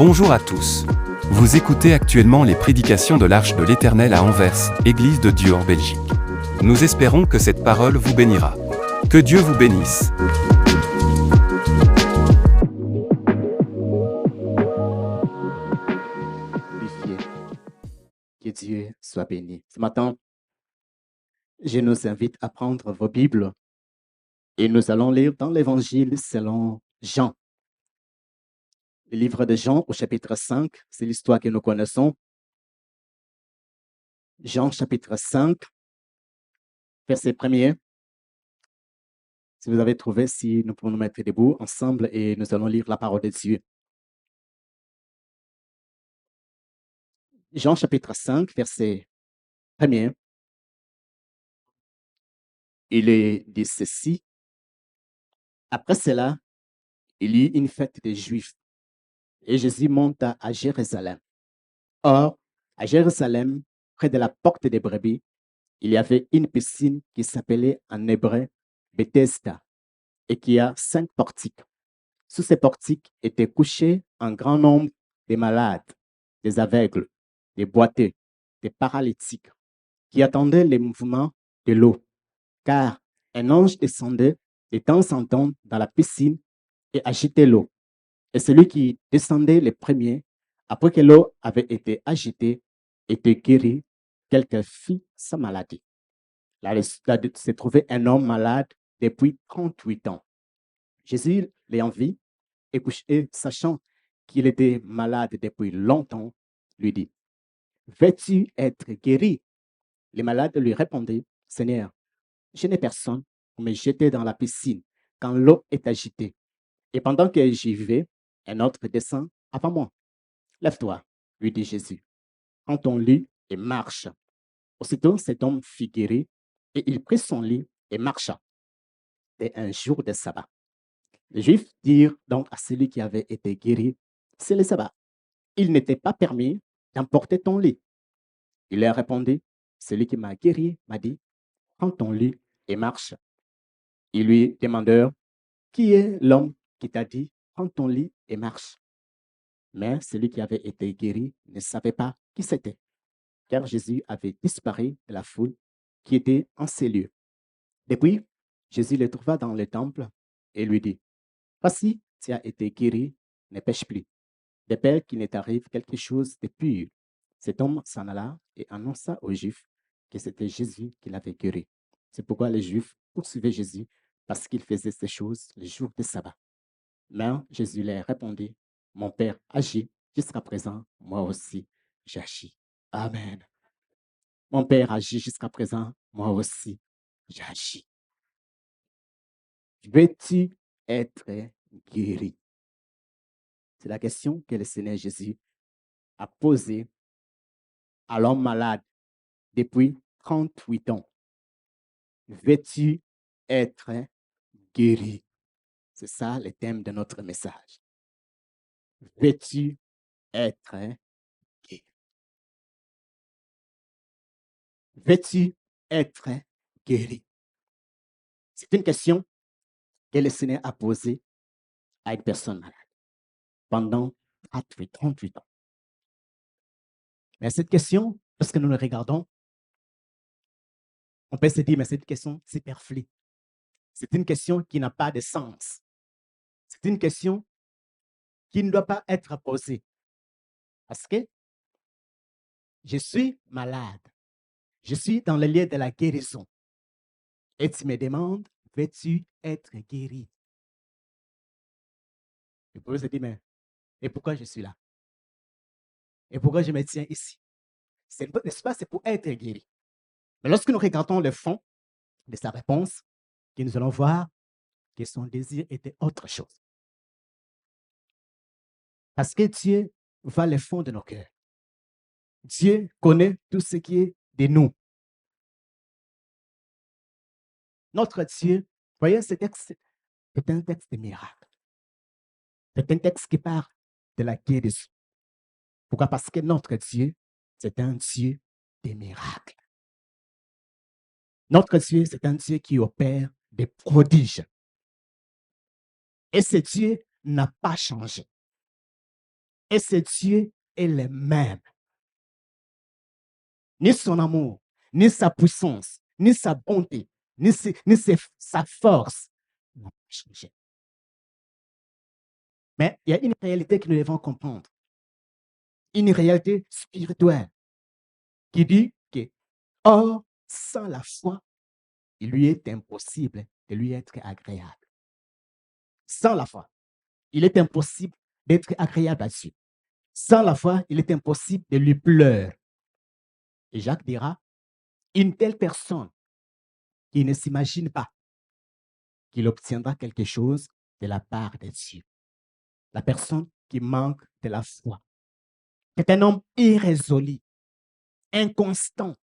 Bonjour à tous. Vous écoutez actuellement les prédications de l'Arche de l'Éternel à Anvers, Église de Dieu en Belgique. Nous espérons que cette parole vous bénira. Que Dieu vous bénisse. Que Dieu soit béni. Ce matin, je nous invite à prendre vos Bibles et nous allons lire dans l'Évangile selon Jean. Le livre de Jean au chapitre 5, c'est l'histoire que nous connaissons. Jean chapitre 5, verset 1er. Si vous avez trouvé, si nous pouvons nous mettre debout ensemble et nous allons lire la parole de Dieu. Jean chapitre 5, verset 1er. Il est dit ceci. Après cela, il y eut une fête des Juifs et Jésus monta à Jérusalem. Or, à Jérusalem, près de la porte des brebis, il y avait une piscine qui s'appelait en hébreu Bethesda et qui a 5 portiques. Sous ces portiques étaient couchés un grand nombre de malades, des aveugles, des boiteux, des paralytiques, qui attendaient les mouvements de l'eau, car un ange descendait de temps en temps dans la piscine et agitait l'eau. Et celui qui descendait le premier, après que l'eau avait été agitée, était guéri, quelle que fût sa maladie. Là, il s'est trouvé un homme malade depuis 38 ans. Jésus l'ayant vu et sachant qu'il était malade depuis longtemps, lui dit, « Veux-tu être guéri ?» Le malade lui répondit, « Seigneur, je n'ai personne pour me jeter dans la piscine quand l'eau est agitée. Et pendant que j'y vais, un autre descend avant moi. Lève-toi, lui dit Jésus. Prends ton lit et marche. » Aussitôt, cet homme fut guéri et il prit son lit et marcha. C'était un jour de sabbat. Les Juifs dirent donc à celui qui avait été guéri, « C'est le sabbat. Il n'était pas permis d'emporter ton lit. » Il leur répondit, « Celui qui m'a guéri m'a dit, prends ton lit et marche. » Ils lui demandèrent, « Qui est l'homme qui t'a dit, prends ton lit et marche ?» Mais celui qui avait été guéri ne savait pas qui c'était, car Jésus avait disparu de la foule qui était en ces lieux. Depuis, Jésus le trouva dans le temple et lui dit, « Voici, tu as été guéri, ne pêche plus, de peur qu'il ne t'arrive quelque chose de pire. » Cet homme s'en alla et annonça aux Juifs que c'était Jésus qui l'avait guéri. C'est pourquoi les Juifs poursuivaient Jésus parce qu'il faisait ces choses le jour du sabbat. Mais Jésus leur répondit, « Mon Père agit jusqu'à présent, moi aussi j'agis. » Amen. Mon Père agit jusqu'à présent, moi aussi j'agis. Veux-tu être guéri? C'est la question que le Seigneur Jésus a posée à l'homme malade depuis 38 ans. Veux-tu être guéri? C'est ça le thème de notre message. Veux-tu être guéri? Veux-tu être guéri? C'est une question que le Seigneur a posée à une personne malade pendant 38 ans. Mais cette question, lorsque nous le regardons, on peut se dire, mais cette question superflue. C'est une question qui n'a pas de sens. C'est une question qui ne doit pas être posée. Parce que je suis malade. Je suis dans le lieu de la guérison. Et tu me demandes, veux-tu être guéri? Vous pouvez se dire, mais et pourquoi je suis là? Et pourquoi je me tiens ici? N'est-ce pas, c'est pour être guéri. Mais lorsque nous regardons le fond de sa réponse, que nous allons voir que son désir était autre chose. Parce que Dieu voit le fond de nos cœurs. Dieu connaît tout ce qui est de nous. Notre Dieu, voyez, ce texte est un texte de miracle. C'est un texte qui parle de la guérison. Pourquoi? Parce que notre Dieu, c'est un Dieu des miracles. Notre Dieu, c'est un Dieu qui opère des prodiges. Et ce Dieu n'a pas changé. Et ce Dieu est le même. Ni son amour, ni sa puissance, ni sa bonté, ni sa force n'a pas changé. Mais il y a une réalité que nous devons comprendre. Une réalité spirituelle qui dit que, or, sans la foi, il lui est impossible de lui être agréable. Sans la foi, il est impossible d'être agréable à Dieu. Sans la foi, il est impossible de lui pleurer. Et Jacques dira, une telle personne qui ne s'imagine pas qu'il obtiendra quelque chose de la part de Dieu. La personne qui manque de la foi. C'est un homme irrésolu, inconstant.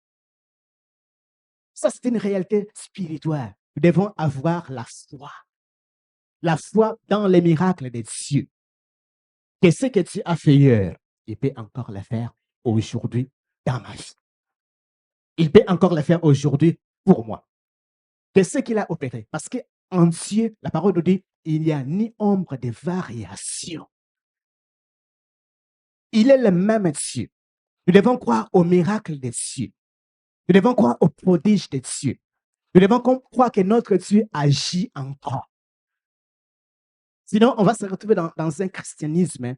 Ça, c'est une réalité spirituelle. Nous devons avoir la foi. La foi dans les miracles de Dieu. Que ce que Dieu a fait hier, il peut encore le faire aujourd'hui dans ma vie. Il peut encore le faire aujourd'hui pour moi. Que ce qu'il a opéré. Parce qu'en Dieu, la parole nous dit, il n'y a ni ombre de variation. Il est le même Dieu. Nous devons croire au miracle de Dieu. Nous devons croire au prodige de Dieu. Nous devons croire que notre Dieu agit encore. Sinon, on va se retrouver dans un christianisme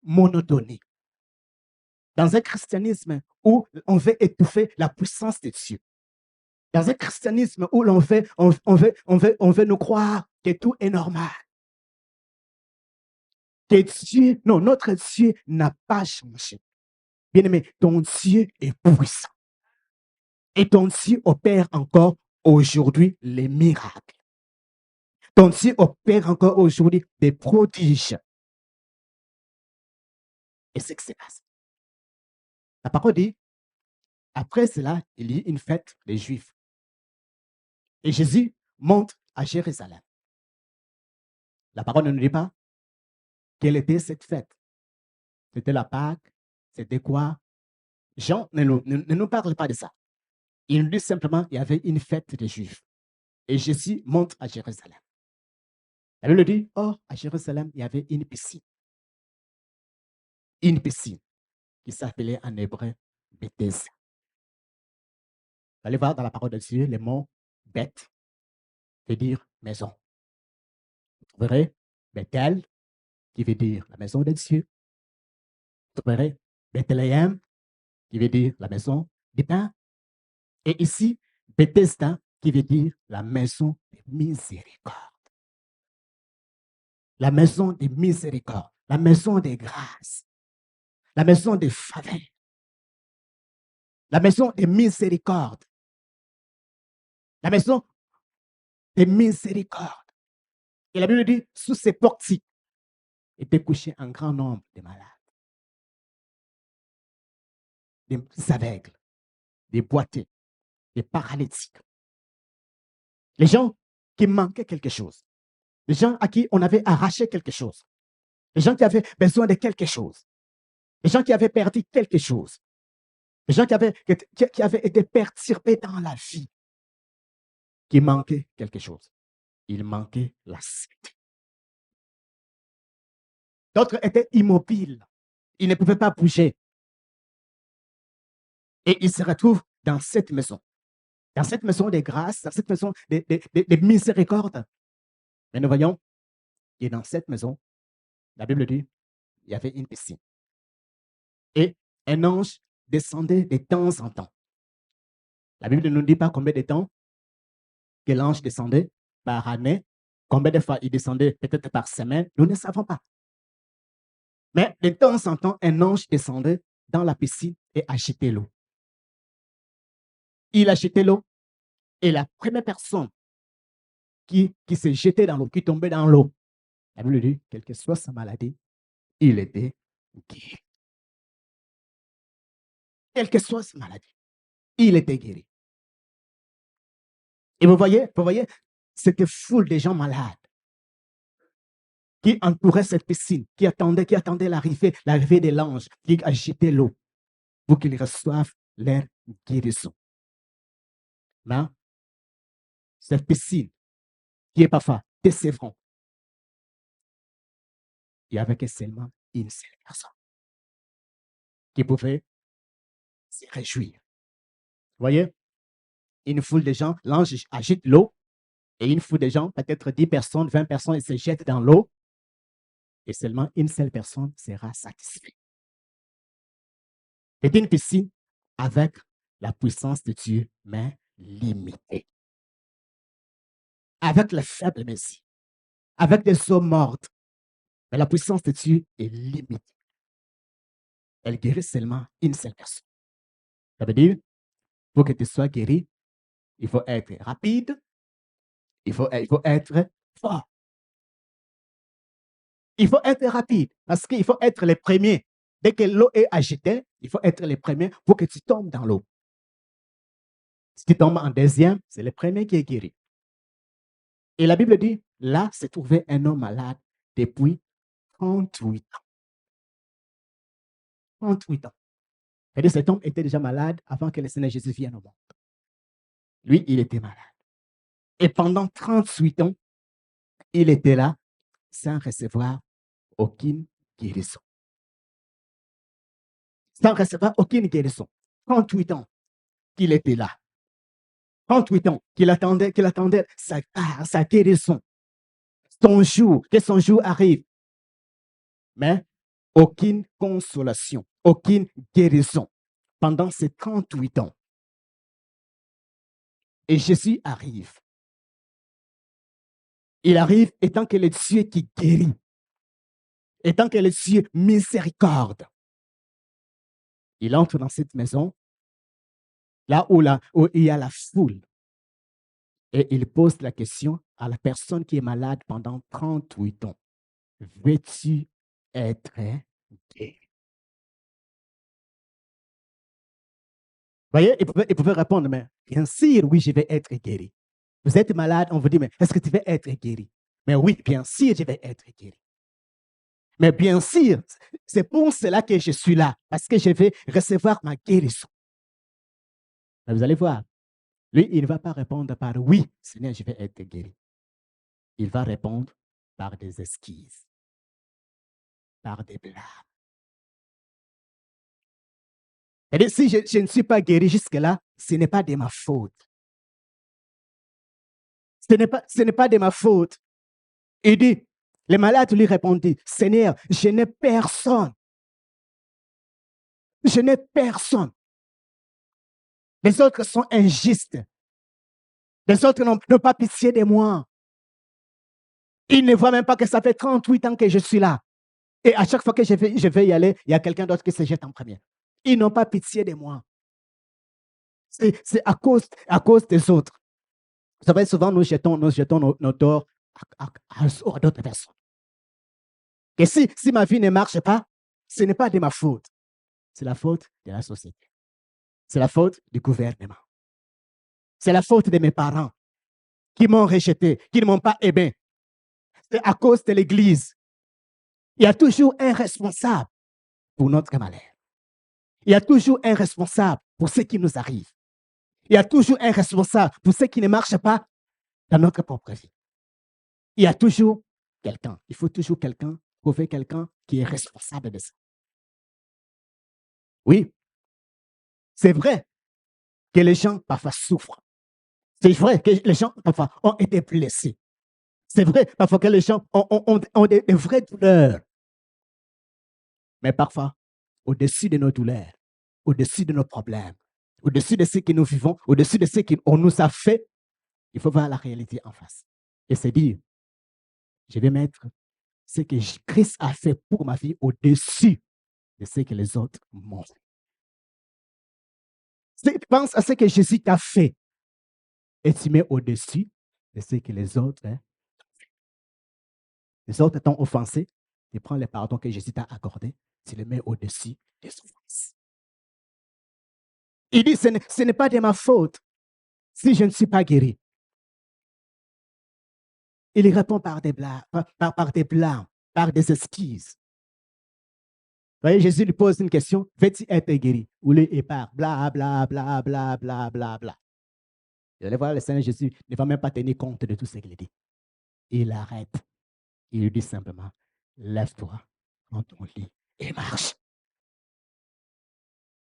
monotonique. Dans un christianisme où on veut étouffer la puissance de Dieu. Dans un christianisme où on veut nous croire que tout est normal. Que Dieu, non, notre Dieu n'a pas changé. Bien-aimé, ton Dieu est puissant. Et ton Dieu opère encore aujourd'hui les miracles. Ton Dieu opère encore aujourd'hui des prodiges. Et c'est ce qui se passe. La parole dit, après cela, il y eut une fête des Juifs. Et Jésus monte à Jérusalem. La parole ne nous dit pas quelle était cette fête. C'était la Pâque, c'était quoi? Jean ne nous parle pas de ça. Il nous dit simplement qu'il y avait une fête des Juifs. Et Jésus monte à Jérusalem. La Bible dit, or, à Jérusalem, il y avait une piscine. Une piscine qui s'appelait en hébreu Bethesda. Vous allez voir dans la parole de Dieu, le mot bête veut dire maison. Vous trouverez Bethel, qui veut dire la maison de Dieu. Vous trouverez Bethléem, qui veut dire la maison du pain. Et ici, Bethesda, qui veut dire la maison de miséricorde. La maison de miséricorde, la maison de grâce, la maison de faveur, la maison de miséricorde, la maison de miséricorde. Et la Bible dit, sous ces portiques étaient couchés un grand nombre de malades, des aveugles, des boiteux, des paralytiques. Les gens qui manquaient quelque chose. Les gens à qui on avait arraché quelque chose. Les gens qui avaient besoin de quelque chose. Les gens qui avaient perdu quelque chose. Les gens qui avaient été perturbés dans la vie. Qui manquaient quelque chose. Il manquait la santé. D'autres étaient immobiles. Ils ne pouvaient pas bouger. Et ils se retrouvent dans cette maison. Dans cette maison de grâce, dans cette maison de miséricorde. Mais nous voyons que dans cette maison, la Bible dit, il y avait une piscine. Et un ange descendait de temps en temps. La Bible ne nous dit pas combien de temps que l'ange descendait par année, combien de fois il descendait peut-être par semaine, nous ne savons pas. Mais de temps en temps, un ange descendait dans la piscine et agitait l'eau. Il agitait l'eau et la première personne qui se jetait dans l'eau, qui tombait dans l'eau, la Bible dit, quelle que soit sa maladie, il était guéri. Quelle que soit sa maladie, il était guéri. Et vous voyez, c'était foule de gens malades qui entouraient cette piscine, qui attendaient l'arrivée de l'ange, qui agitait l'eau pour qu'ils reçoivent leur guérison. Mais cette piscine qui est parfois décevante, il n'y avait que seulement une seule personne qui pouvait se réjouir. Vous voyez, une foule de gens, l'ange agite l'eau, et une foule de gens, peut-être 10 personnes, 20 personnes, ils se jettent dans l'eau, et seulement une seule personne sera satisfaite. C'est une piscine avec la puissance de Dieu, mais limitée. Avec le faible Messie, avec des eaux mortes, mais la puissance de Dieu est limitée. Elle guérit seulement une seule personne. Ça veut dire, pour que tu sois guéri, il faut être rapide, il faut être fort. Il faut être rapide parce qu'il faut être les premiers. Dès que l'eau est agitée, il faut être les premiers pour que tu tombes dans l'eau. Si tu tombes en deuxième, c'est le premier qui est guéri. Et la Bible dit, là s'est trouvé un homme malade depuis 38 ans. 38 ans. C'est-à-dire cet homme était déjà malade avant que le Seigneur Jésus vienne au monde. Lui, il était malade. Et pendant 38 ans, il était là sans recevoir aucune guérison. Sans recevoir aucune guérison. 38 ans qu'il était là. 38 ans qu'il attendait sa guérison. Que son jour arrive. Mais aucune consolation, aucune guérison pendant ces 38 ans. Et Jésus arrive. Il arrive étant que le Dieu qui guérit, étant que le Dieu miséricorde. Il entre dans cette maison, là où il y a la foule. Et il pose la question à la personne qui est malade pendant 38 ans. Veux-tu être guéri? Vous voyez, il pouvait répondre, mais bien sûr, oui, je vais être guéri. Vous êtes malade, on vous dit, mais est-ce que tu veux être guéri? Mais oui, bien sûr, je vais être guéri. Mais bien sûr, c'est pour cela que je suis là, parce que je vais recevoir ma guérison. Mais vous allez voir, lui, il ne va pas répondre par oui, Seigneur, je vais être guéri. Il va répondre par des excuses, par des blâmes. Et si je ne suis pas guéri jusque-là, ce n'est pas de ma faute. Ce n'est pas de ma faute. Il dit, les malades lui répondit, Seigneur, je n'ai personne. Je n'ai personne. Les autres sont injustes. Les autres n'ont pas pitié de moi. Ils ne voient même pas que ça fait 38 ans que je suis là. Et à chaque fois que je vais y aller, il y a quelqu'un d'autre qui se jette en premier. Ils n'ont pas pitié de moi. C'est à cause des autres. Vous savez, souvent, nous jetons nos torts à d'autres personnes. Et si ma vie ne marche pas, ce n'est pas de ma faute. C'est la faute de la société. C'est la faute du gouvernement. C'est la faute de mes parents qui m'ont rejeté, qui ne m'ont pas aimé. C'est à cause de l'Église. Il y a toujours un responsable pour notre malheur. Il y a toujours un responsable pour ce qui nous arrive. Il y a toujours un responsable pour ce qui ne marche pas dans notre propre vie. Il y a toujours quelqu'un. Il faut toujours trouver quelqu'un qui est responsable de ça. Oui, c'est vrai que les gens parfois souffrent. C'est vrai que les gens parfois ont été blessés. C'est vrai parfois que les gens ont des vraies douleurs. Mais parfois, au-dessus de nos douleurs, au-dessus de nos problèmes, au-dessus de ce que nous vivons, au-dessus de ce qu'on nous a fait, il faut voir la réalité en face. Et se dire, je vais mettre ce que Christ a fait pour ma vie au-dessus de ce que les autres m'ont fait. Pense à ce que Jésus t'a fait et tu mets au-dessus de ce que les autres ont fait. Les autres t'ont offensé, tu prends le pardon que Jésus t'a accordé, tu le mets au-dessus des offenses. Il dit, ce n'est pas de ma faute si je ne suis pas guéri. Il répond par des blâmes, par des excuses. Vous voyez, Jésus lui pose une question, veux-tu être guéri? Ou il part, bla, bla, bla, bla, bla, bla, bla. Vous allez voir, le Seigneur Jésus ne va même pas tenir compte de tout ce qu'il dit. Il arrête. Il lui dit simplement, lève-toi, prends ton lit et marche.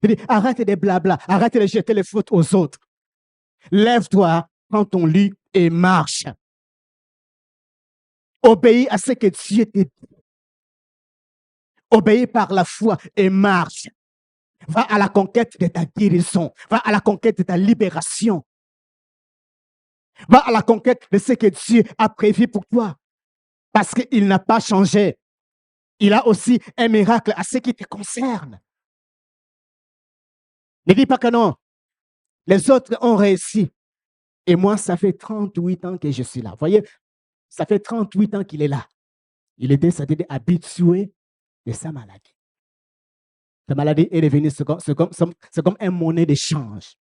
Il dit, arrête des blabla, arrête de jeter les fautes aux autres. Lève-toi, prends ton lit et marche. Obéis à ce que Dieu te dit. Obéis par la foi et marche. Va à la conquête de ta guérison. Va à la conquête de ta libération. Va à la conquête de ce que Dieu a prévu pour toi. Parce qu'il n'a pas changé. Il a aussi un miracle à ce qui te concerne. Ne dis pas que non. Les autres ont réussi. Et moi, ça fait 38 ans que je suis là. Vous voyez, ça fait 38 ans qu'il est là. Il était habitué de sa maladie. Sa maladie est devenue, c'est comme un monnaie d'échange.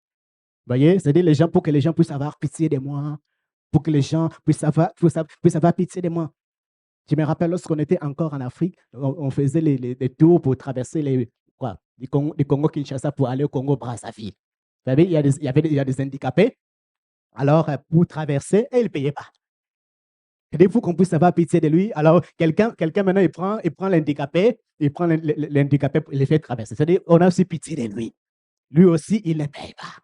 Vous voyez, c'est-à-dire les gens, pour que les gens puissent avoir pitié de moi, pour que les gens puissent avoir pitié de moi. Je me rappelle lorsqu'on était encore en Afrique, on faisait les tours pour traverser du Congo-Kinshasa pour aller au Congo-Brazzaville. Vous savez, il y a des handicapés. Alors, pour traverser, et ils ne payaient pas. Il faut qu'on puisse avoir pitié de lui. Alors, quelqu'un maintenant, il prend l'handicapé, il le fait traverser. C'est-à-dire, on a aussi pitié de lui. Lui aussi, il ne paye pas.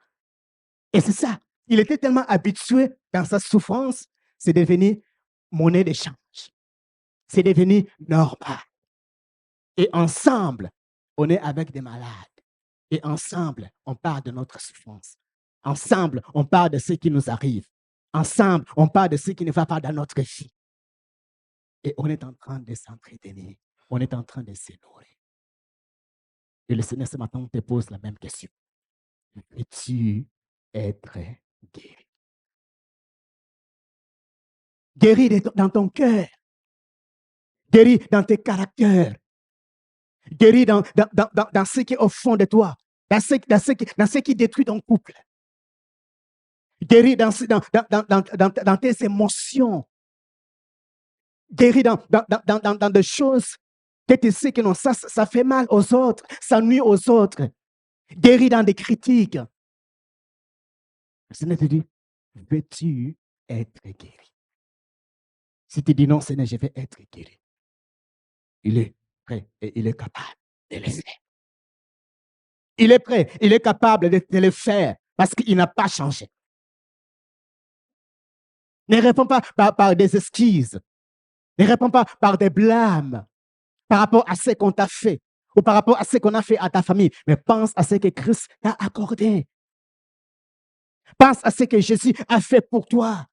Et c'est ça. Il était tellement habitué dans sa souffrance, c'est devenu monnaie d'échange. C'est devenu normal. Et ensemble, on est avec des malades. Et ensemble, on parle de notre souffrance. Ensemble, on parle de ce qui nous arrive. Ensemble, on parle de ce qui ne va pas dans notre vie. Et on est en train de s'entretenir. On est en train de se nourrir. Et le Seigneur, ce matin, te pose la même question. Veux-tu être guéri? Guéri dans ton cœur. Guéri dans tes caractères. Guéri dans ce qui est au fond de toi. Dans ce qui détruit ton couple. Guéri dans tes émotions. Guéri dans des choses que tu sais que non, ça fait mal aux autres, ça nuit aux autres. Guéri dans des critiques. Le Seigneur te dit, veux-tu être guéri? Si tu dis non, Seigneur, je vais être guéri. Il est prêt et il est capable de le faire. Il est prêt, il est capable de le faire parce qu'il n'a pas changé. Ne réponds pas par des excuses. Ne réponds pas par des blâmes par rapport à ce qu'on t'a fait ou par rapport à ce qu'on a fait à ta famille. Mais pense à ce que Christ t'a accordé. Pense à ce que Jésus a fait pour toi.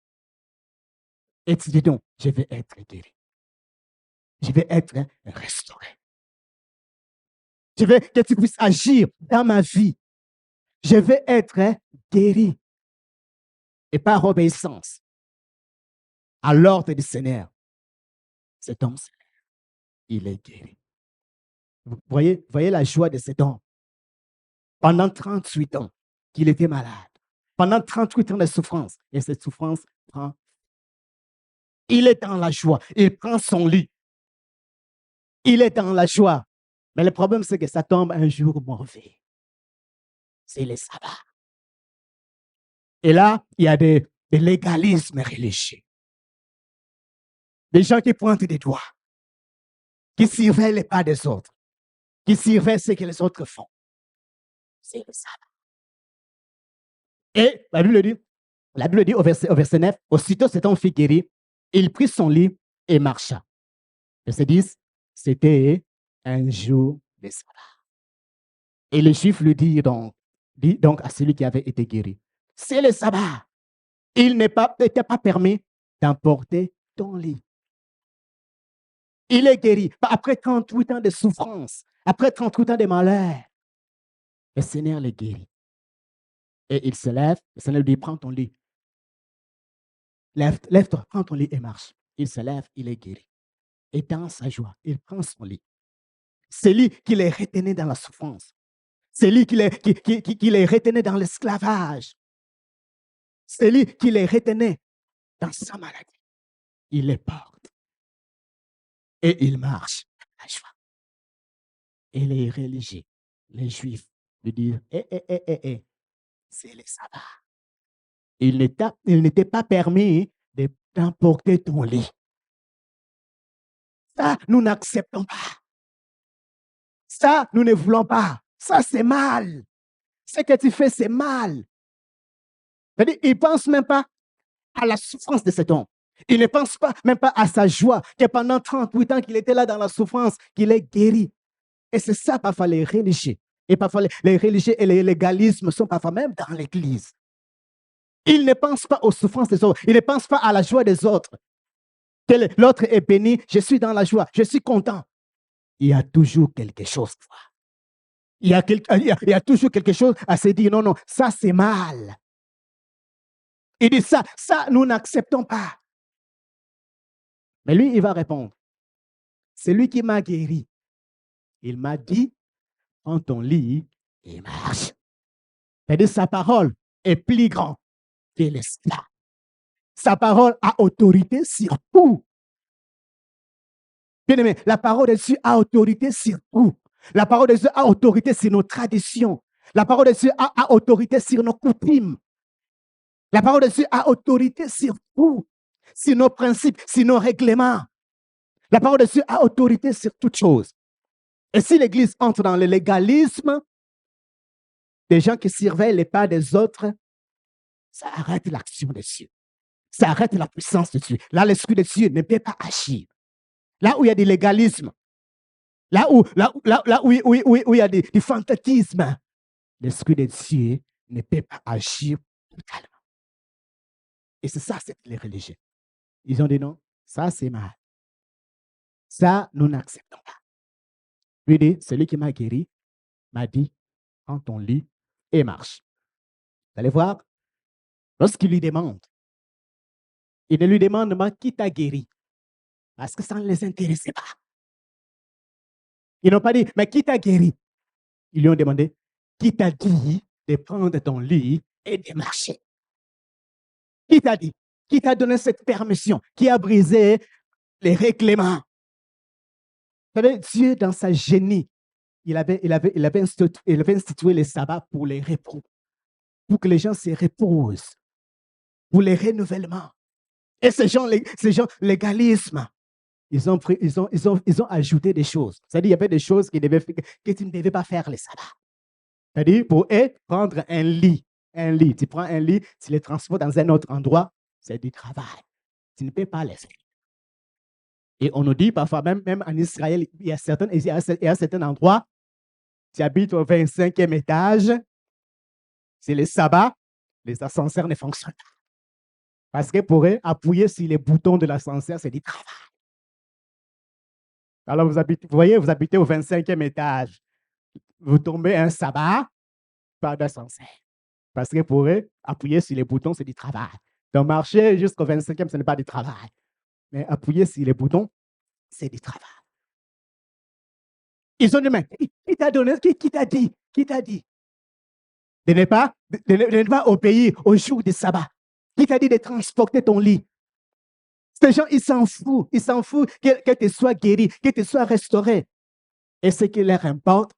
Et tu dis donc, je vais être guéri. Je vais être restauré. Je veux que tu puisses agir dans ma vie. Je vais être guéri. Et par obéissance à l'ordre du Seigneur, cet homme, il est guéri. Vous voyez la joie de cet homme. Pendant 38 ans qu'il était malade. Pendant 38 ans de souffrance. Et cette souffrance prend. Il est dans la joie. Il prend son lit. Il est dans la joie. Mais le problème, c'est que ça tombe un jour mauvais. C'est le sabbat. Et là, il y a des légalismes religieux. Des gens qui pointent des doigts. Qui surveillent les pas des autres. Qui surveillent ce que les autres font. C'est le sabbat. Et la Bible dit au verset 9, aussitôt cet homme fut guéri, il prit son lit et marcha. Verset 10, c'était un jour de sabbat. Et les Juifs lui dit donc à celui qui avait été guéri, c'est le sabbat. Il n'était pas permis d'emporter ton lit. Il est guéri. Après 38 ans de souffrance, après 38 ans de malheur, le Seigneur le guérit. Et il se lève, le Seigneur lui dit, prends ton lit. Lève-toi, prends ton lit et marche. Il se lève, il est guéri. Et dans sa joie, il prend son lit. C'est lui qui les retenait dans la souffrance. C'est lui qui les retenait dans l'esclavage. C'est lui qui les retenait dans sa maladie. Il les porte. Et il marche à la joie. Et les religieux, les Juifs, lui disent, c'est le sabbat. Il n'était pas permis d'emporter ton lit. Ça, nous n'acceptons pas. Ça, nous ne voulons pas. Ça, c'est mal. Ce que tu fais, c'est mal. C'est-à-dire, il ne pense même pas à la souffrance de cet homme. Il ne pense pas même pas à sa joie, que pendant 38 ans qu'il était là dans la souffrance, qu'il est guéri. Et c'est ça, parfois, les religieux. Et parfois, les religieux et les légalismes sont parfois même dans l'Église. Ils ne pensent pas aux souffrances des autres. Ils ne pensent pas à la joie des autres. Que l'autre est béni, je suis dans la joie, je suis content. Il y a toujours quelque chose. Il y a toujours quelque chose à se dire, non, non, ça c'est mal. Il dit ça, nous n'acceptons pas. Mais lui, il va répondre, c'est lui qui m'a guéri. Il m'a dit, prends ton lit et marche. C'est-à-dire, sa parole est plus grande que l'esclave. Sa parole a autorité sur tout. Bien aimé, la parole de Dieu a autorité sur tout. La parole de Dieu a autorité sur nos traditions. La parole de Dieu a autorité sur nos coutumes. La parole de Dieu a autorité sur tout, sur nos principes, sur nos règlements. La parole de Dieu a autorité sur toutes choses. Et si l'Église entre dans le légalisme, des gens qui surveillent les pas des autres, ça arrête l'action de Dieu. Ça arrête la puissance de Dieu. Là, l'Esprit de Dieu ne peut pas agir. Là où il y a du légalisme, là où il y a du fantatisme, l'Esprit de Dieu ne peut pas agir totalement. Et c'est ça, c'est les religieux. Ils ont dit non, ça c'est mal. Ça, nous n'acceptons pas. Lui dit, celui qui m'a guéri m'a dit, prends ton lit et marche. Vous allez voir, lorsqu'il lui demande, il ne lui demande pas qui t'a guéri, parce que ça ne les intéressait pas. Ils n'ont pas dit, mais qui t'a guéri? Ils lui ont demandé, qui t'a dit de prendre ton lit et de marcher? Qui t'a dit? Qui t'a donné cette permission? Qui a brisé les règlements? Vous savez, Dieu, dans sa génie, il avait institué les sabbats pour les repos, pour que les gens se reposent, pour les renouvellements. Et ces gens légalisme, ils ont ajouté des choses. C'est-à-dire, il y avait des choses que tu ne devais pas faire les sabbats. C'est-à-dire, pour prendre un lit, tu prends un lit, tu le transportes dans un autre endroit, c'est du travail. Tu ne peux pas les faire. Et on nous dit parfois, même en Israël, il y a certains endroits, tu habites au 25e étage, c'est le sabbat, les ascenseurs ne fonctionnent pas. Parce que pour appuyer sur les boutons de l'ascenseur, c'est du travail. Alors, vous habitez au 25e étage. Vous tombez un sabbat, pas d'ascenseur. Parce que pour appuyer sur les boutons, c'est du travail. Donc, marcher jusqu'au 25e, ce n'est pas du travail. Mais appuyer sur les boutons, c'est du travail. Ils ont dit, mais qui t'a donné, qui t'a dit? Qui t'a dit de ne pas obéir au jour du sabbat? Qui t'a dit de transporter ton lit? Ces gens, ils s'en foutent. Ils s'en foutent que tu sois guéri, que tu sois restauré. Et ce qui leur importe,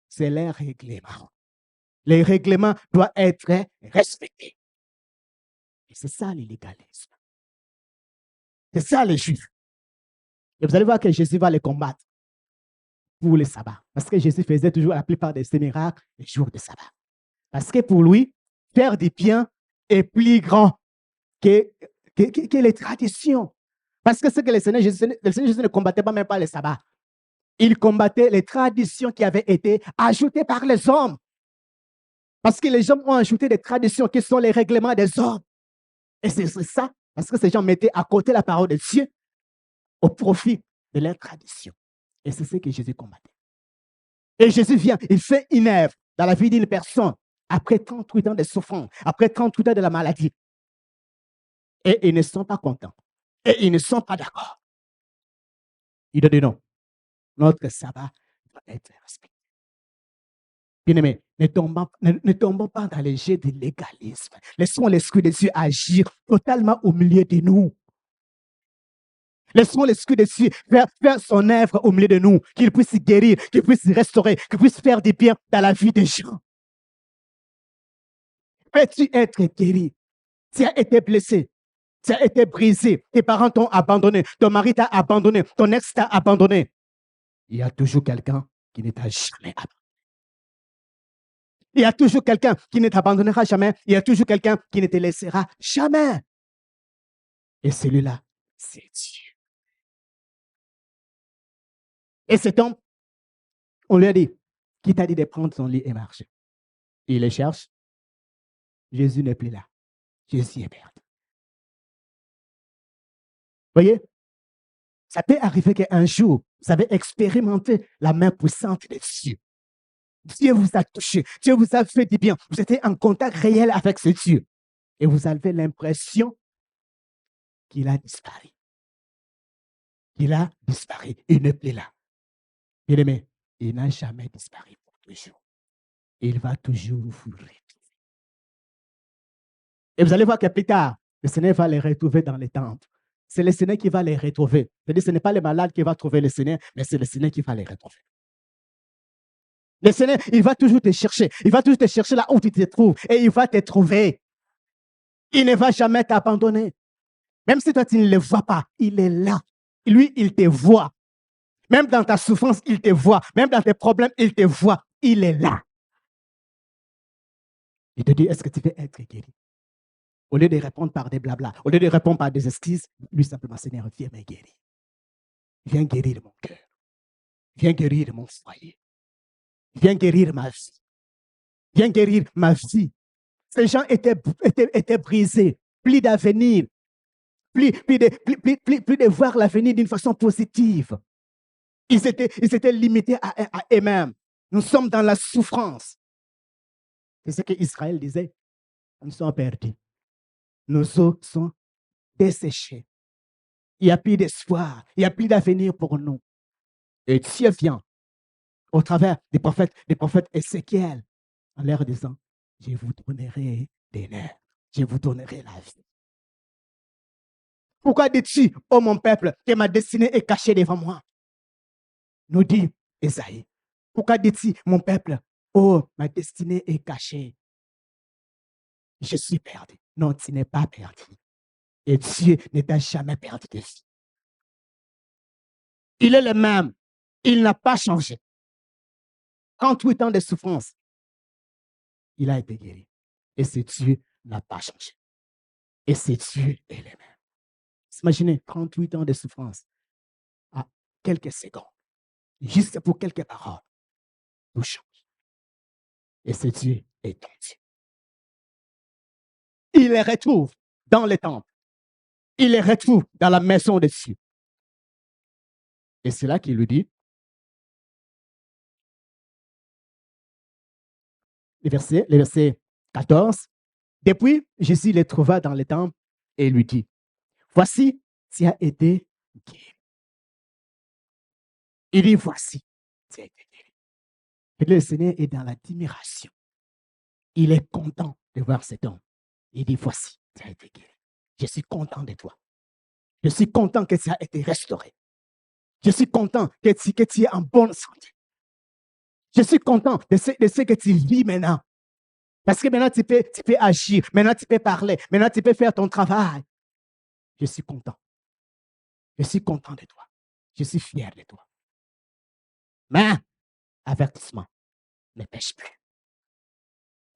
c'est les règlements. Les règlements doivent être respectés. Et c'est ça l'illégalisme. C'est ça les Juifs. Et vous allez voir que Jésus va les combattre pour le sabbat. Parce que Jésus faisait toujours la plupart de ses miracles les jours de sabbat. Parce que pour lui, faire du bien est plus grand que les traditions. Parce que ce que le Seigneur Jésus ne combattait pas même pas le sabbat. Il combattait les traditions qui avaient été ajoutées par les hommes. Parce que les hommes ont ajouté des traditions qui sont les règlements des hommes. Et c'est ça, parce que ces gens mettaient à côté la parole de Dieu au profit de leurs traditions. Et c'est ce que Jésus combattait. Et Jésus vient, il fait une œuvre dans la vie d'une personne après 38 ans de souffrance, après 38 ans de la maladie. Et ils ne sont pas contents. Et ils ne sont pas d'accord. Il dit non. Notre sabbat doit être respecté. Bien-aimés, ne tombons pas dans les jets de légalisme. Laissons l'Esprit de Dieu agir totalement au milieu de nous. Laissons l'Esprit de Dieu faire son œuvre au milieu de nous, qu'il puisse guérir, qu'il puisse restaurer, qu'il puisse faire du bien dans la vie des gens. Peux-tu être guéri? Tu as été blessé. Tu as été brisé. Tes parents t'ont abandonné. Ton mari t'a abandonné. Ton ex t'a abandonné. Il y a toujours quelqu'un qui ne t'a jamais abandonné. Il y a toujours quelqu'un qui ne t'abandonnera jamais. Il y a toujours quelqu'un qui ne te laissera jamais. Et celui-là, c'est Dieu. Et cet homme, on lui a dit, qui t'a dit de prendre son lit et marcher? Il le cherche. Jésus n'est plus là. Jésus est perdu. Voyez, ça peut arriver qu'un jour, vous avez expérimenté la main puissante de Dieu. Dieu vous a touché. Dieu vous a fait du bien. Vous étiez en contact réel avec ce Dieu. Et vous avez l'impression qu'il a disparu. Il a disparu. Il n'est plus là. Bien aimé, il n'a jamais disparu pour toujours. Il va toujours vous retrouver. Et vous allez voir que plus tard, le Seigneur va les retrouver dans les temples. C'est le Seigneur qui va les retrouver. C'est-à-dire, ce n'est pas les malades qui vont trouver le Seigneur, mais c'est le Seigneur qui va les retrouver. Le Seigneur, il va toujours te chercher. Il va toujours te chercher là où tu te trouves. Et il va te trouver. Il ne va jamais t'abandonner. Même si toi, tu ne le vois pas, il est là. Lui, il te voit. Même dans ta souffrance, il te voit. Même dans tes problèmes, il te voit. Il est là. Il te dit, est-ce que tu veux être guéri? Au lieu de répondre par des blabla, au lieu de répondre par des excuses, lui simplement, Seigneur, viens me guérir. Viens guérir mon cœur. Viens guérir mon foyer. Viens guérir ma vie. Viens guérir ma vie. Ces gens étaient brisés, plus d'avenir, plus de voir l'avenir d'une façon positive. Ils étaient limités à eux-mêmes. Nous sommes dans la souffrance. C'est ce qu'Israël disait. Nous sommes perdus. Nos eaux sont desséchées. Il n'y a plus d'espoir. Il n'y a plus d'avenir pour nous. Et Dieu vient au travers des prophètes Ézéchiel, en leur disant, je vous donnerai des nerfs. Je vous donnerai la vie. Pourquoi dis-tu, ô mon peuple, que ma destinée est cachée devant moi? Nous dit Ésaïe. Pourquoi dis-tu, mon peuple, oh, ma destinée est cachée? Je suis perdu. Non, tu n'es pas perdu. Et Dieu ne t'a jamais perdu de vie. Il est le même. Il n'a pas changé. 38 ans de souffrance, il a été guéri. Et ce Dieu n'a pas changé. Et ce Dieu est le même. Imaginez 38 ans de souffrance à quelques secondes, juste pour quelques paroles, tout change. Et ce Dieu est ton Dieu. Il les retrouve dans les temples. Il les retrouve dans la maison de Dieu. Et c'est là qu'il lui dit, le verset 14, depuis, Jésus les trouva dans les temples et lui dit, voici, tu as été guéri. Il dit, voici, tu as été guéri. Et le Seigneur est dans l'admiration. Il est content de voir cet homme. Il dit, voici, tu as été guéri. Je suis content de toi. Je suis content que tu as été restauré. Je suis content que tu es en bonne santé. Je suis content de ce que tu vis maintenant. Parce que maintenant, tu peux agir. Maintenant, tu peux parler. Maintenant, tu peux faire ton travail. Je suis content. Je suis content de toi. Je suis fier de toi. Mais, avertissement, ne pêche plus.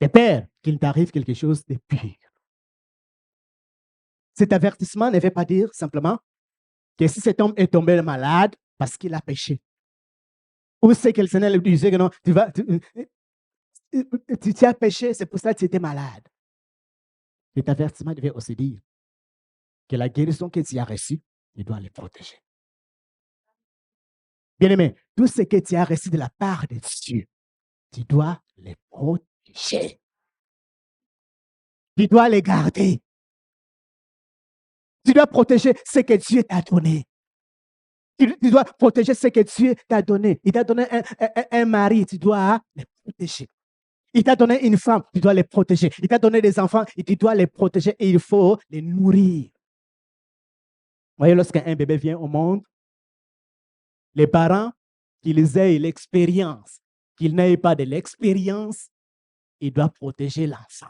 De peur qu'il t'arrive quelque chose de pire. Cet avertissement ne veut pas dire simplement que si cet homme est tombé malade parce qu'il a péché, ou c'est que le Seigneur lui disait que non, tu as péché, c'est pour ça que tu étais malade. Cet avertissement devait aussi dire que la guérison que tu as reçue, tu dois les protéger. Bien-aimé, tout ce que tu as reçu de la part de Dieu, tu dois les protéger. Tu dois les garder. Tu dois protéger ce que Dieu t'a donné. Tu dois protéger ce que Dieu t'a donné. Il t'a donné un mari, tu dois les protéger. Il t'a donné une femme, tu dois les protéger. Il t'a donné des enfants, et tu dois les protéger et il faut les nourrir. Vous voyez, lorsqu'un bébé vient au monde, les parents, qu'ils aient l'expérience, qu'ils n'aient pas de l'expérience, ils doivent protéger l'enfant.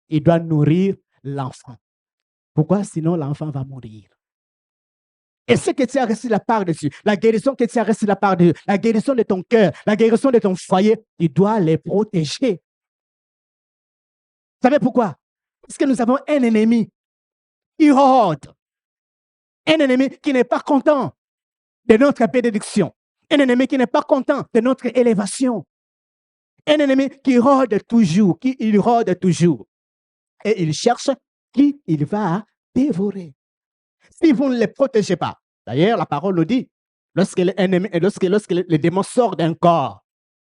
Ils doivent nourrir l'enfant Pourquoi? Sinon, l'enfant va mourir. Et ce que tu as reçu de la part de Dieu, la guérison que tu as reçue de la part de Dieu, la guérison de ton cœur, la guérison de ton foyer, tu dois les protéger. Vous savez pourquoi? Parce que nous avons un ennemi qui rôde. Un ennemi qui n'est pas content de notre bénédiction. Un ennemi qui n'est pas content de notre élévation. Un ennemi qui rôde toujours, il rôde toujours. Et il cherche qui il va dévorer. Si vous ne les protégez pas, d'ailleurs, la parole nous dit, lorsque les démons sortent d'un corps,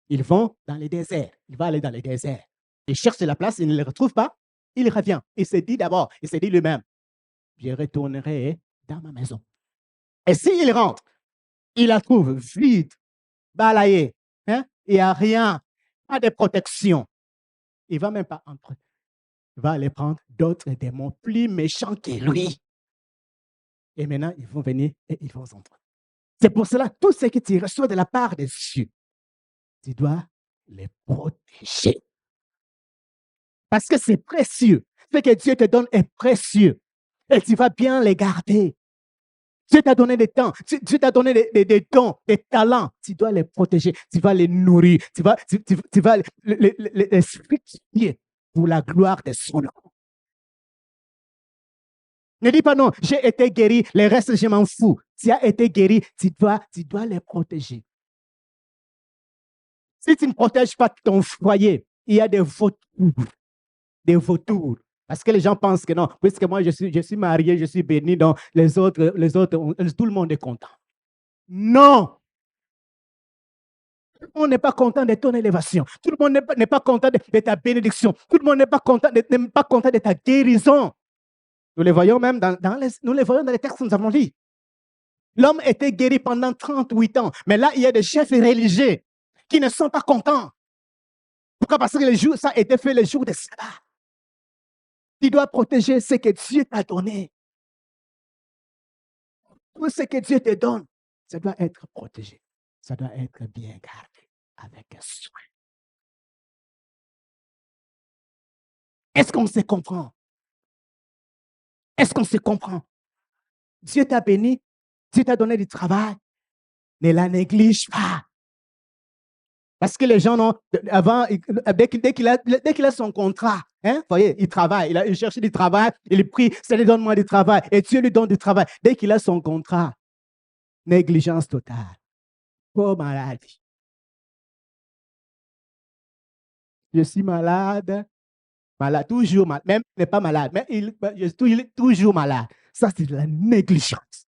ils vont dans les déserts. Il va aller dans les déserts. Il cherche la place, il ne les retrouve pas. Il revient. Il se dit d'abord, il se dit lui-même, je retournerai dans ma maison. Et s'il rentre, il la trouve vide, balayée. Hein? Il n'y a rien, pas de protection. Il ne va même pas entrer. Il va aller prendre d'autres démons plus méchants que lui. Et maintenant, ils vont venir et ils vont entrer. C'est pour cela, tout ce que tu reçois de la part de Dieu, tu dois les protéger. Parce que c'est précieux. Ce que Dieu te donne est précieux. Et tu vas bien les garder. Dieu t'a donné des temps, Dieu t'a donné des dons, des talents. Tu dois les protéger, tu vas les nourrir, tu vas les fructifier pour la gloire de son nom. Ne dis pas non, j'ai été guéri, les restes, je m'en fous. Tu as été guéri, tu dois les protéger. Si tu ne protèges pas ton foyer, il y a des vautours. Parce que les gens pensent que non, puisque moi je suis marié, je suis béni, donc les autres, tout le monde est content. Non! Tout le monde n'est pas content de ton élévation. Tout le monde n'est pas content de ta bénédiction. Tout le monde n'est pas content de ta guérison. Nous les voyons même dans les textes que nous avons lus. L'homme était guéri pendant 38 ans. Mais là, il y a des chefs religieux qui ne sont pas contents. Pourquoi? Parce que ça a été fait le jour de sabbat. Tu dois protéger ce que Dieu t'a donné. Tout ce que Dieu te donne, ça doit être protégé. Ça doit être bien gardé avec soin. Est-ce qu'on se comprend? Est-ce qu'on se comprend? Dieu t'a béni, Dieu t'a donné du travail. Ne la néglige pas. Parce que les gens, avant, dès qu'il a son contrat, hein, voyez, il travaille, il cherche du travail, il prie, Seigneur, donne-moi du travail, et Dieu lui donne du travail. Dès qu'il a son contrat, négligence totale, pauvre maladie. Je suis malade, toujours malade, même il n'est pas malade, mais il est toujours malade. Ça, c'est de la négligence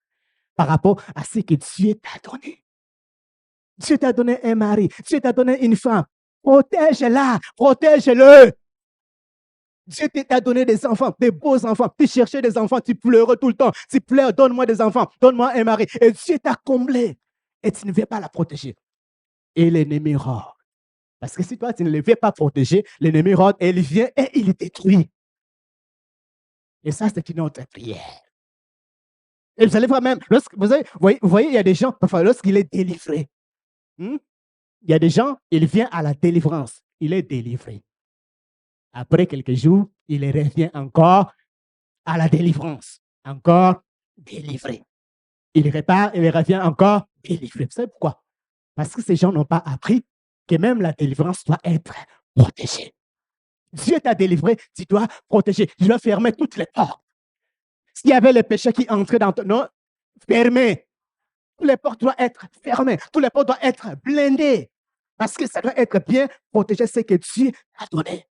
par rapport à ce que Dieu t'a donné. Dieu t'a donné un mari, Dieu t'a donné une femme. Protège-la, protège-le. Dieu t'a donné des enfants, des beaux enfants. Tu cherchais des enfants, tu pleurais tout le temps. Tu pleures, donne-moi des enfants, donne-moi un mari. Et Dieu t'a comblé. Et tu ne veux pas la protéger. Et l'ennemi rôde. Parce que si toi, tu ne le veux pas protéger, l'ennemi rôde et il vient et il détruit. Et ça, c'est une autre prière. Et vous allez voir même, vous voyez, il y a des gens, parfois, lorsqu'il est délivré, il y a des gens, il vient à la délivrance. Il est délivré. Après quelques jours, il revient encore à la délivrance. Encore délivré. Il repart, il revient encore délivré. Vous savez pourquoi? Parce que ces gens n'ont pas appris que même la délivrance doit être protégée. Dieu t'a délivré, tu dois protéger. Tu dois fermer toutes les portes. S'il y avait les péchés qui entraient dans ton nom, fermez. Toutes les portes doivent être fermées. Toutes les portes doivent être blindées. Parce que ça doit être bien protégé, ce que Dieu a donné.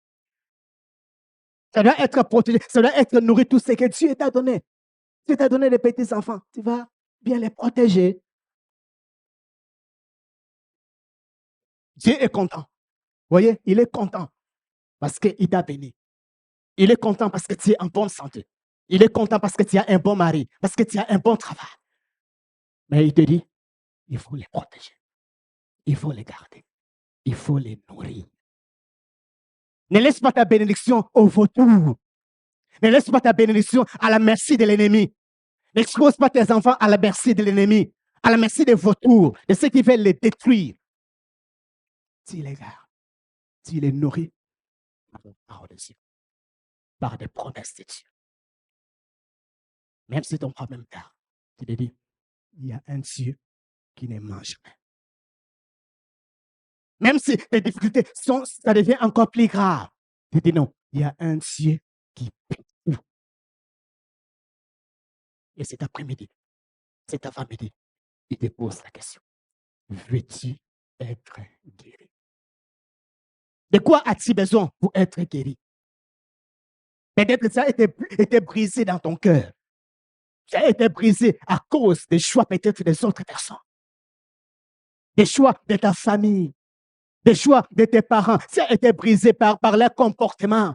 Ça doit être protégé, ça doit être nourri, tout ce que Dieu t'a donné. Dieu t'a donné des petits enfants. Tu vas bien les protéger. Dieu est content. Vous voyez, il est content parce qu'il t'a béni. Il est content parce que tu es en bonne santé. Il est content parce que tu as un bon mari, parce que tu as un bon travail. Mais il te dit, il faut les protéger. Il faut les garder. Il faut les nourrir. Ne laisse pas ta bénédiction au vautour. Ne laisse pas ta bénédiction à la merci de l'ennemi. N'expose pas tes enfants à la merci de l'ennemi, à la merci des vautours, de ceux qui veulent les détruire. Tu les gardes, tu les nourris par la parole de Dieu, par des promesses de Dieu. Même si ton problème tard, tu te dis, il y a un Dieu qui ne ment jamais. Même si tes difficultés ça devient encore plus grave, tu te dis non, il y a un Dieu qui paie tout. Et cet après-midi, cet avant-midi, il te pose la question. Veux-tu être guéri? De quoi as-tu besoin pour être guéri? Peut-être que ça a été brisé dans ton cœur. Ça a été brisé à cause des choix peut-être des autres personnes. Des choix de ta famille. Des choix de tes parents. Ça a été brisé par leur comportement.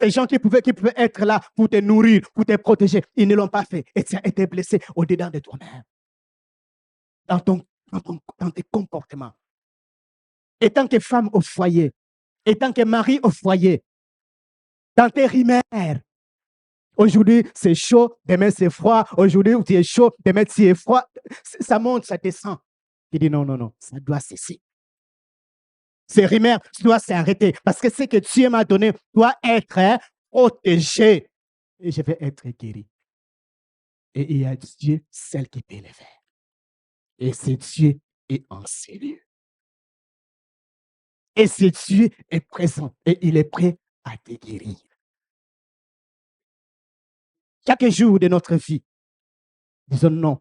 Ces gens qui pouvaient être là pour te nourrir, pour te protéger, ils ne l'ont pas fait. Et tu as été blessé au-dedans de toi-même. Dans tes comportements. Et tant que femme au foyer, et tant que mari au foyer, dans tes rimères. Aujourd'hui, c'est chaud, demain c'est froid. Aujourd'hui, tu es chaud, demain tu es froid. Ça monte, ça descend. Il dit non, ça doit cesser. Ces rimères doivent s'arrêter parce que ce que Dieu m'a donné doit être protégé. Et je vais être guéri. Et il y a Dieu, celle qui peut le faire. Et ce Dieu est en ces lieux. Et ce Dieu est présent et il est prêt à te guérir. Chaque jour de notre vie, disons non,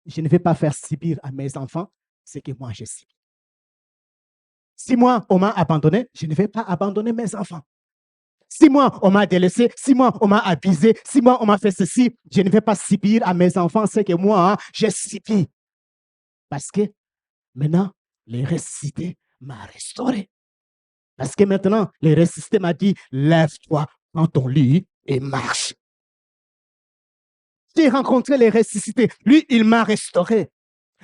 je ne vais pas faire subir à mes enfants ce que moi je subis. Si moi, on m'a abandonné, je ne vais pas abandonner mes enfants. Si moi, on m'a délaissé, si moi, on m'a abusé, si moi, on m'a fait ceci, je ne vais pas subir à mes enfants ce que moi, j'ai subi. Parce que maintenant, le ressuscité m'a restauré. Parce que maintenant, le ressuscité m'a dit, lève-toi, prends ton lit et marche. J'ai rencontré le ressuscité. Lui, il m'a restauré.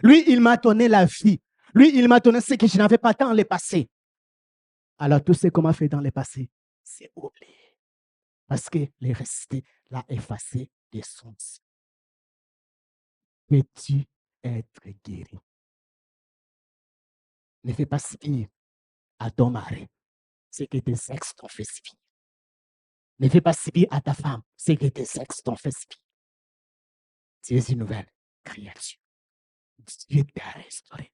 Lui, il m'a donné la vie. Lui, il m'a donné ce que je n'avais pas dans le passé. Alors, tout ce qu'on m'a fait dans le passé, c'est oublié. Parce que le ressuscité l'a effacé de son sang. Peux-tu être guéri? Ne fais pas subir à ton mari ce que tes ex t'ont fait subir. Ne fais pas subir à ta femme ce que tes ex t'ont fait subir. Tu es une nouvelle créature. Dieu t'a restauré.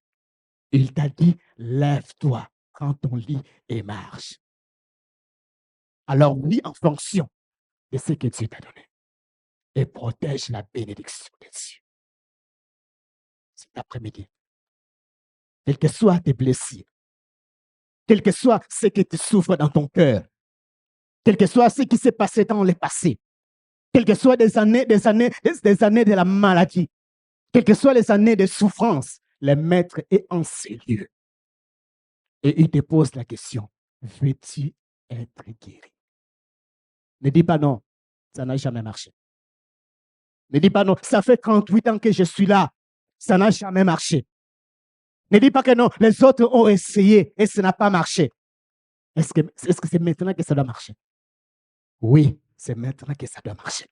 Il t'a dit, lève-toi, prends ton lit et marche. Alors oui, en fonction de ce que Dieu t'a donné. Et protège la bénédiction de Dieu. Cet après-midi, quelles que soient tes blessures, quel que soit ce que tu souffres dans ton cœur, quel que soit ce qui s'est passé dans le passé, quelles que soient des années de la maladie, quelles que soient les années de souffrance, le maître est en ces lieux. Et il te pose la question, veux-tu être guéri? Ne dis pas non, ça n'a jamais marché. Ne dis pas non, ça fait 38 ans que je suis là, ça n'a jamais marché. Ne dis pas que non, les autres ont essayé et ça n'a pas marché. Est-ce que c'est maintenant que ça doit marcher? Oui, c'est maintenant que ça doit marcher.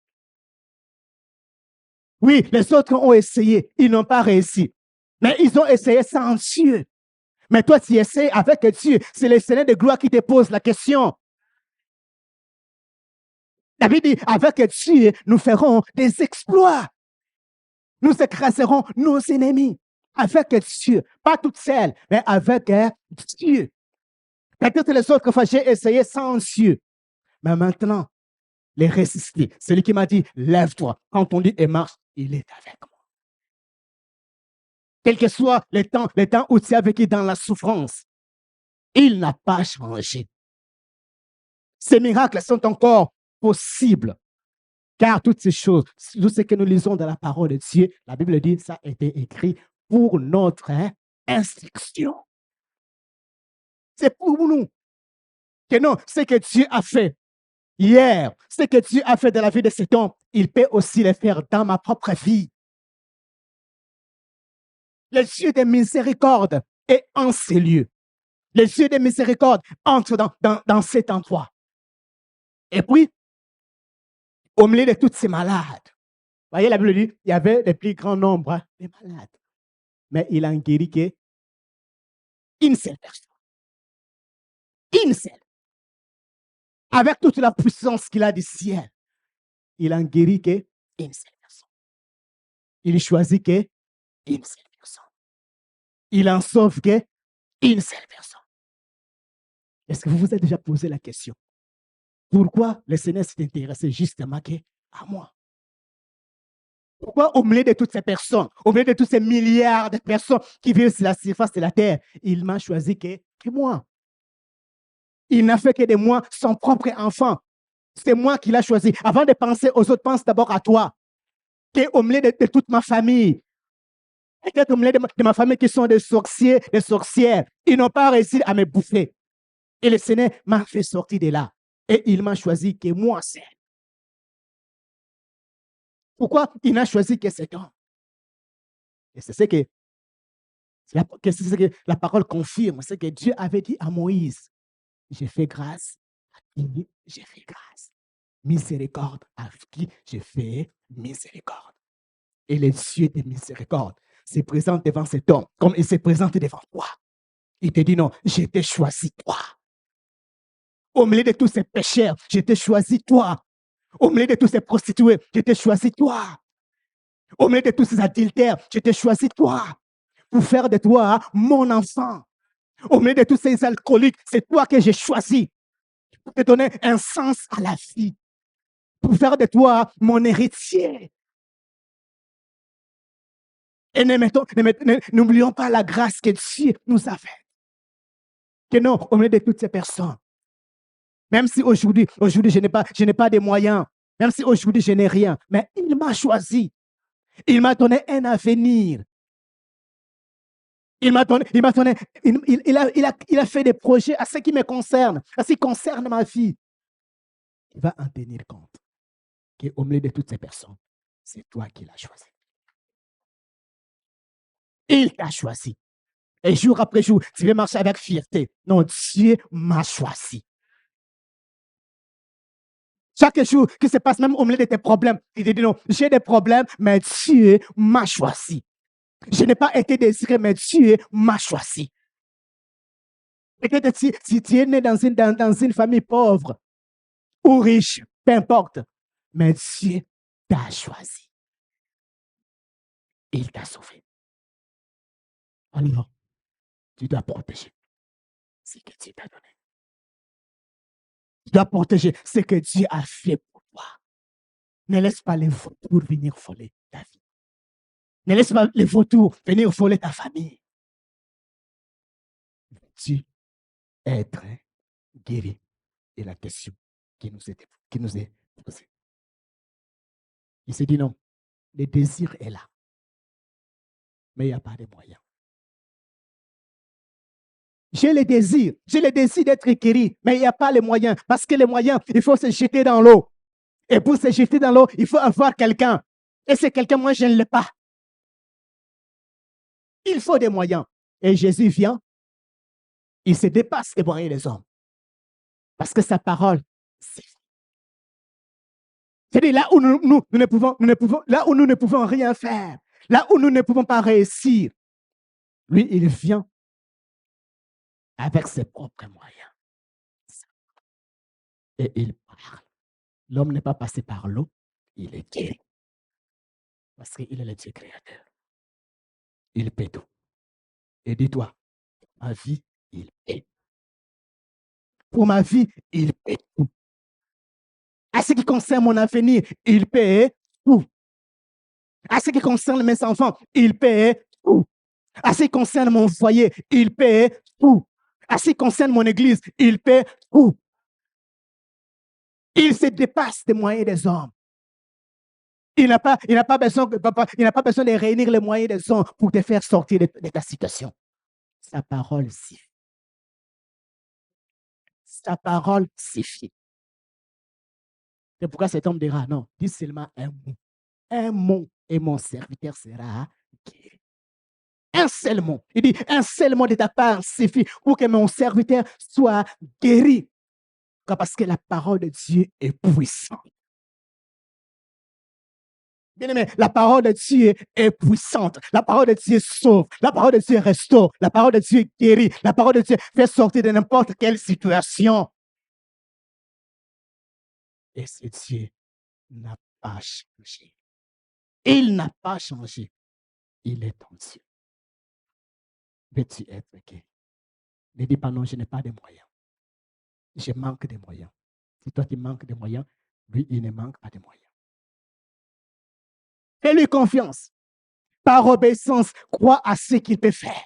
Oui, les autres ont essayé, ils n'ont pas réussi. Mais ils ont essayé sans Dieu. Mais toi, tu essaies avec Dieu. C'est le Seigneur de gloire qui te pose la question. David dit, avec Dieu, nous ferons des exploits. Nous écraserons nos ennemis. Avec Dieu. Pas toute seule, mais avec Dieu. Peut-être les autres fois, j'ai essayé sans Dieu. Mais maintenant, les ressuscités, celui qui m'a dit, lève-toi. Quand on dit et marche, il est avec moi. Quel que soit les temps où tu as vécu dans la souffrance, il n'a pas changé. Ces miracles sont encore possibles. Car toutes ces choses, tout ce que nous lisons dans la parole de Dieu, la Bible dit, ça a été écrit pour notre instruction. C'est pour nous. Que non, ce que Dieu a fait hier, ce que Dieu a fait dans la vie de cet homme, il peut aussi le faire dans ma propre vie. Le Dieu de miséricorde est en ces lieux. Le Dieu de miséricorde entre dans cet endroit. Et puis, au milieu de tous ces malades, voyez, la Bible dit, il y avait le plus grand nombre de malades. Mais il en guérit qu'une seule personne. Une seule. Avec toute la puissance qu'il a du ciel, il en guérit qu'une seule personne. Il choisit qu'une seule personne. Il en sauve qu'une seule personne. Est-ce que vous vous êtes déjà posé la question? Pourquoi le Seigneur s'est intéressé justement à moi? Pourquoi au milieu de toutes ces personnes, au milieu de tous ces milliards de personnes qui vivent sur la surface de la terre, il m'a choisi que moi? Il n'a fait que de moi son propre enfant. C'est moi qui l'ai choisi. Avant de penser aux autres, pense d'abord à toi. Qui est au milieu de toute ma famille. Peut-être au milieu de ma famille qui sont des sorciers, des sorcières. Ils n'ont pas réussi à me bouffer. Et le Seigneur m'a fait sortir de là. Et il m'a choisi que moi seul. Pourquoi il n'a choisi que cet homme? Et c'est ce que la parole confirme. C'est que Dieu avait dit à Moïse, j'ai fait grâce à qui j'ai fait grâce. Miséricorde à qui j'ai fait miséricorde. Et le Dieu de miséricorde se présente devant cet homme comme il se présente devant toi. Il te dit non, j'ai été choisi toi. Au milieu de tous ces pécheurs, j'ai été choisi toi. Au milieu de tous ces prostituées, j'ai été choisi toi. Au milieu de tous ces adultères, j'ai été choisi toi. Pour faire de toi mon enfant. Au milieu de tous ces alcooliques, c'est toi que j'ai choisi. Pour te donner un sens à la vie. Pour faire de toi mon héritier. Et n'oublions pas la grâce que Dieu nous a faite. Que non, au milieu de toutes ces personnes, même si aujourd'hui je n'ai pas de moyens, même si aujourd'hui je n'ai rien, mais il m'a choisi. Il m'a donné un avenir. Il a fait des projets à ce qui me concerne, à ce qui concerne ma vie. Il va en tenir compte qu'au milieu de toutes ces personnes, c'est toi qui l'as choisi. Il t'a choisi. Et jour après jour, tu veux marcher avec fierté. Non, Dieu m'a choisi. Chaque jour qui se passe, même au milieu de tes problèmes, il te dit non, j'ai des problèmes, mais Dieu m'a choisi. Je n'ai pas été désiré, mais Dieu m'a choisi. Peut-être si tu es né dans une famille pauvre ou riche, peu importe, mais Dieu t'a choisi. Il t'a sauvé. Alors, tu dois protéger ce que Dieu t'a donné. Tu dois protéger ce que Dieu a fait pour toi. Ne laisse pas les vautours venir voler ta vie. Ne laisse pas les vautours venir voler ta famille. Tu être guéri est la question qui nous est posée. Il s'est dit non, le désir est là, mais il n'y a pas de moyens. J'ai le désir d'être guéri, mais il n'y a pas les moyens, parce que les moyens, il faut se jeter dans l'eau. Et pour se jeter dans l'eau, il faut avoir quelqu'un. Et c'est quelqu'un, moi, je ne l'ai pas. Il faut des moyens. Et Jésus vient, il se dépasse des moyens des hommes. Parce que sa parole, c'est-à-dire là où nous ne pouvons rien faire, là où nous ne pouvons pas réussir, lui, il vient avec ses propres moyens. Et il parle. L'homme n'est pas passé par l'eau, il est guéri. Parce qu'il est le Dieu créateur. Il paie tout. Et dis-toi, ma vie, il paie. Pour ma vie, il paie tout. À ce qui concerne mon avenir, il paie tout. À ce qui concerne mes enfants, il paie tout. À ce qui concerne mon foyer, il paie tout. À ce qui concerne mon église, il paie tout. Il se dépasse des moyens des hommes. Il n'a pas besoin de réunir les moyens des hommes pour te faire sortir de ta situation. Sa parole suffit. Sa parole suffit. C'est pourquoi cet homme dira, non, dis seulement un mot. Un mot et mon serviteur sera guéri. Un seul mot. Il dit, un seul mot de ta part suffit pour que mon serviteur soit guéri. Parce que la parole de Dieu est puissante. Bien-aimé, la parole de Dieu est puissante. La parole de Dieu sauve. La parole de Dieu restaure. La parole de Dieu guérit. La parole de Dieu fait sortir de n'importe quelle situation. Et ce Dieu n'a pas changé. Il n'a pas changé. Il est ton Dieu. Veux-tu être guéri? Ne dis pas non, je n'ai pas de moyens. Je manque de moyens. Si toi, tu manques de moyens, lui, il ne manque pas de moyens. Fais-lui confiance. Par obéissance, crois à ce qu'il peut faire.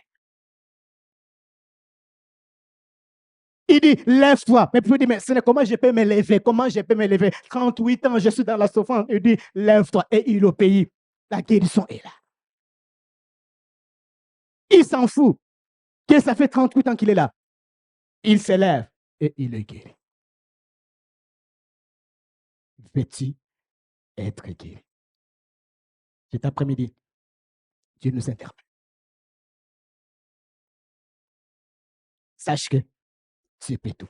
Il dit, lève-toi. Mais puis il dit, mais comment je peux me lever? Comment je peux me lever? 38 ans, je suis dans la souffrance. Il dit, lève-toi. Et il obéit. La guérison est là. Il s'en fout. Que ça fait 38 ans qu'il est là. Il se lève et il est guéri. Veux-tu être guéri? Cet après-midi, Dieu nous interpelle. Sache que Dieu peut tout.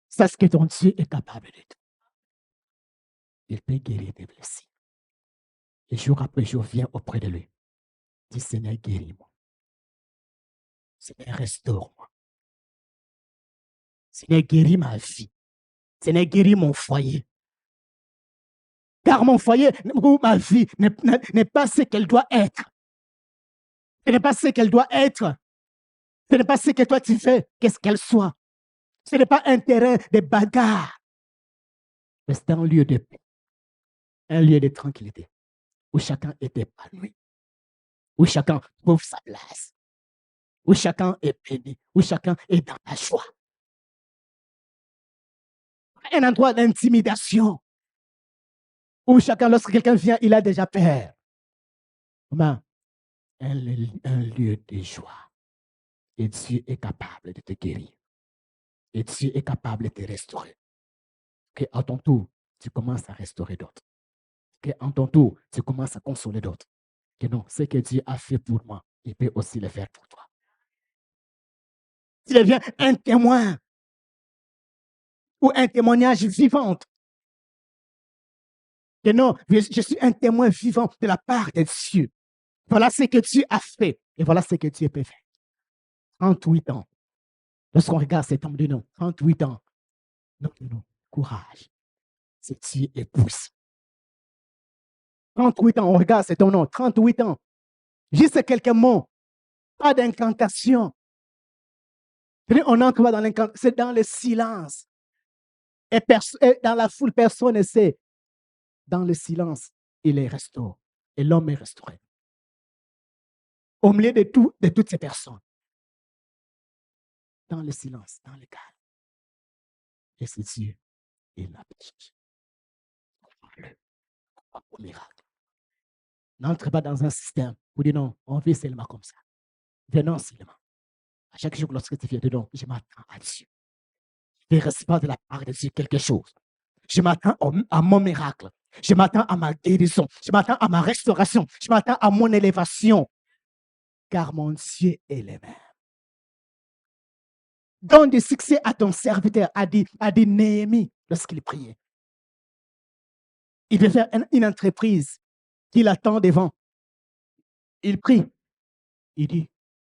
Sache que ton Dieu est capable de tout. Il peut guérir tes blessures. Et jour après jour, viens auprès de lui. Dis, Seigneur, guéris-moi. Seigneur, restaure-moi. Seigneur, guéris ma vie. Seigneur, guéris mon foyer. Car mon foyer ou ma vie n'est pas ce qu'elle doit être. Ce n'est pas ce qu'elle doit être. Ce n'est pas ce que toi tu fais, qu'est-ce qu'elle soit. Ce n'est pas un terrain de bagarre. Mais c'est un lieu de paix. Un lieu de tranquillité. Où chacun est épanoui. Où chacun trouve sa place. Où chacun est béni. Où chacun est dans la joie. Un endroit d'intimidation. Où chacun, lorsque quelqu'un vient, il a déjà peur. Mais un lieu de joie. Et Dieu est capable de te guérir. Et Dieu est capable de te restaurer. Que à ton tour, tu commences à restaurer d'autres. Que à ton tour, tu commences à consoler d'autres. Que non, ce que Dieu a fait pour moi, il peut aussi le faire pour toi. Tu deviens un témoin ou un témoignage vivant. Que non, je suis un témoin vivant de la part de Dieu. Voilà ce que Dieu a fait et voilà ce que Dieu peut faire. 38 ans. Lorsqu'on regarde cet homme de nom, 38 ans. Non, courage. C'est Dieu est poussé. 38 ans, on regarde cet homme, non, 38 ans. Juste quelques mots. Pas d'incantation. On n'entre pas dans l'incantation, c'est dans le silence. Et dans la foule, personne ne sait. Dans le silence, il est restauré. Et l'homme est restauré. Au milieu de toutes ces personnes. Dans le silence, dans le calme. Et c'est Dieu, il n'a pas changé. Crois-le. Crois au miracle. N'entre pas dans un système où dit non, on vit seulement comme ça. Venons seulement. À chaque jour, lorsque tu viens dedans, je m'attends à Dieu. Je recevoir de la part de Dieu quelque chose. Je m'attends à mon miracle. Je m'attends à ma guérison. Je m'attends à ma restauration. Je m'attends à mon élévation. Car mon Dieu est le même. Donne du succès à ton serviteur, a dit Néhémie lorsqu'il priait. Il veut faire une entreprise qu'il attend devant. Il prie. Il dit,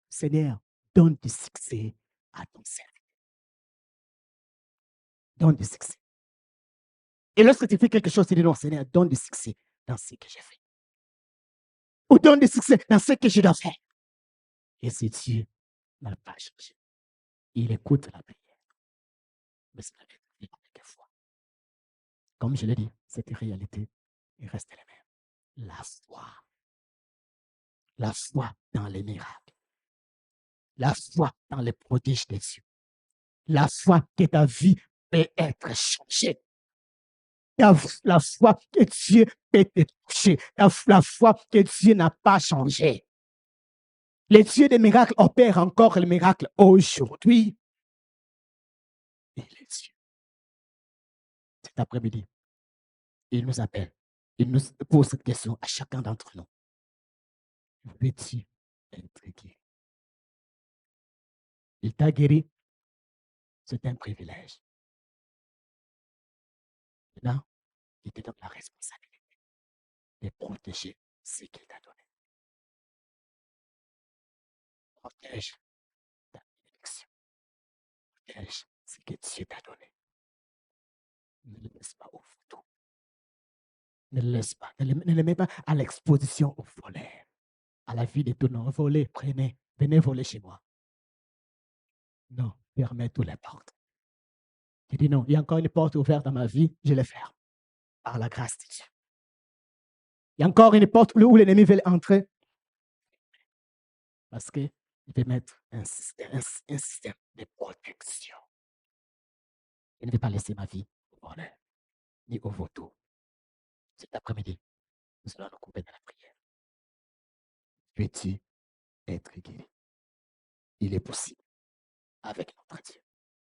Seigneur, donne du succès à ton serviteur. Donne du succès. Et lorsque tu fais quelque chose, tu dis non, Seigneur, donne du succès dans ce que j'ai fait. Ou donne du succès dans ce que je dois faire. Et c'est Dieu n'a pas changé. Il écoute la prière. Mais c'est la vérité quelquefois. Comme je l'ai dit, cette réalité reste la même. La foi. La foi dans les miracles. La foi dans les prodiges de Dieu. La foi que ta vie peut être changée. La foi que Dieu peut te toucher. La foi que Dieu n'a pas changé. Le Dieu des miracles opère encore le miracle aujourd'hui. Il est Dieu. Cet après-midi, il nous appelle. Il nous pose cette question à chacun d'entre nous. Veux-tu être guéri? Il t'a guéri. C'est un privilège. Maintenant, il te donne la responsabilité de protéger ce qu'il t'a donné. Protège ta bénédiction. Protège ce que Dieu t'a donné. Ne le laisse pas au photo. Ne le laisse pas. Ne le mets pas à l'exposition au volet, à la vie des tenants. Volez, prenez, venez voler chez moi. Non, fermez toutes les portes. Tu dis non, il y a encore une porte ouverte dans ma vie, je les ferme. Par la grâce de Dieu. Il y a encore une porte où l'ennemi veut entrer. Parce qu'il veut mettre un système de protection. Il ne veut pas laisser ma vie au volet, ni au vautour. Cet après-midi, nous allons nous couper de la prière. Veux-tu être guéri? Il est possible avec notre Dieu.